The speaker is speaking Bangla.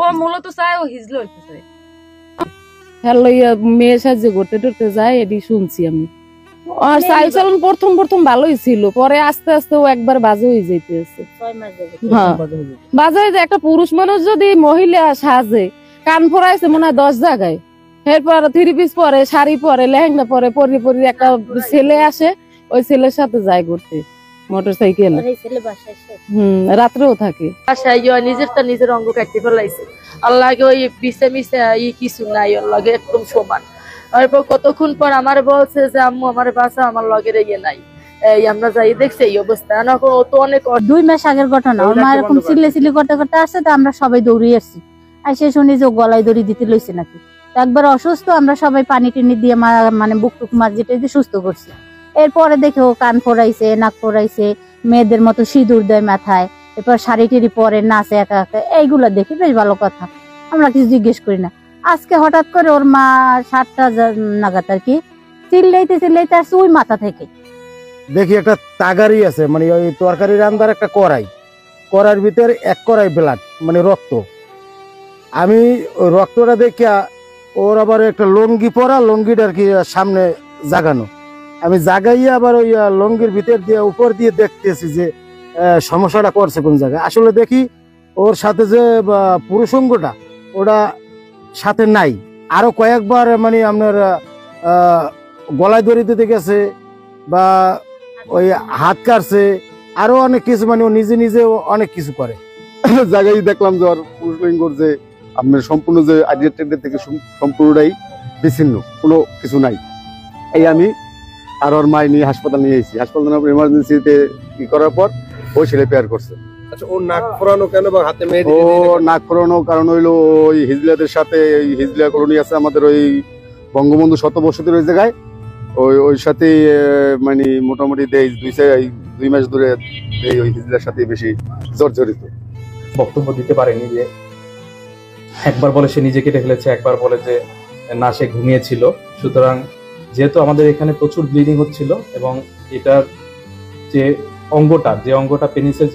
ও মূলত চায় ও হিজলে হইতে চায়। হ্যালো মেয়ে সাহায্য করতে টরতে যায় এটি শুনছি আমি। আর চাল চালন প্রথম প্রথম ভালোই ছিল, পরে আস্তে আস্তে ও একবার বাজে হয়ে যাইতেছে। হ্যাঁ বাজে হয়ে যায়। একটা পুরুষ মানুষ যদি মহিলা সাজে, কান ফোরাইছে মনে হয় 10 জায়গায়, এরপর 3 পিস পরে, শাড়ি পরে, লেহেঙ্গা পরে, পরি পরি একটা ছেলে আসে, ওই ছেলের সাথে যায় ঘুরতে মোটরসাইকেল। রাত্রেও থাকে বাসায় নিজের অঙ্গ কাটতে ফেলাইছে। আল্লাহকে ওই পিছে মিশে কিছু নাই, ওর লগে একদম সমান। তারপর কতক্ষণ পর আমার বলছে যে আম্মু আমার বাসা, আমার লগের ইয়ে নাই। এই আমরা যাই দেখছি এই অবস্থা। এখন ও তো অনেক 2 মাস আগের ঘটনা। ওর মা এরকম চিল্লি করতে করতে আসছে, তো আমরা সবাই দৌড়িয়ে আসছি। সে শুনি যে গলায় দড়ি দিতে লইছে নাকি। একবার অসুস্থ, আমরা সবাই পানি টিনি দিয়ে মানে বুক টুক মাছ যেটা দিয়ে সুস্থ করছি। এরপরে দেখে ও কান ফোড়াইছে, নাক ফোড়াইছে, মেয়েদের মতো সিঁদুর দেয় মাথায়, এরপর শাড়ি টিড়ি পরে নাচে একা একা। এইগুলো দেখি বেশ ভালো কথা, আমরা কিছু জিজ্ঞেস করি না। আজকে হঠাৎ করে ওর মা 7টা নাগাদ আর কি চিল্লাইতে আসছে ওই মাথা থেকে। দেখি একটা তাগারি আছে, মানে ওই তরকারি রান্নার একটা কড়াইয়ের ভিতরে 1 কড়াই ব্লাড, মানে রক্ত। আমি ওই রক্তটা দেখিয়া ওর আবার একটা লঙ্গি পরা, লঙ্গিটা আর কি সামনে জাগানো। আমি জাগাইয়া আবার ওই লঙ্গির ভিতর দিয়ে উপর দিয়ে দেখতেছি যে সমস্যাটা করছে কোন জায়গায়। আসলে দেখি ওর সাথে যে পুরুষঙ্গটা ওটা সাথে নাই। আরো কয়েকবার মানে আপনার গলায় দড়ি দিতে গেছে বা ওই হাত কাটছে, আরো অনেক কিছু, মানে ও নিজে অনেক কিছু করে। জায়গায় দেখলাম যে ওর পুরুষলিঙ্গর যে আপনার সম্পূর্ণ যে আইডেন্টিটি থেকে সম্পূর্ণটাই বিচ্ছিন্ন, কোনো কিছু নাই। এই আমি আর ওর মাই নিয়ে হাসপাতাল নিয়ে এসেছি। হাসপাতাল এমার্জেন্সিতে কি করার পর ওই ছেলে পেয়ার করছে। আচ্ছা, ও নাক ফোরানো কেন বা হাতে মেহেদি? ও নাক ফোরানো কারণ হইলো ওই হিজলাদের সাথে, এই হিজলা কলোনি আছে আমাদের ওই বঙ্গবন্ধু শতবর্ষতের ওই জায়গায়, ওই সাথে মানে মোটামুটি 2 মাস ধরে ওই হিজলার সাথে বেশি জর্জরিত। বক্তব্য দিতে পারেনি। যে একবার বলে সে নিজে কেটে ফেলেছে, একবার বলে যে না সে ঘুমিয়েছিল। সুতরাং যেহেতু আমাদের এখানে প্রচুর ব্লিডিং হচ্ছিল এবং এটার যে অঙ্গটা পেনিসের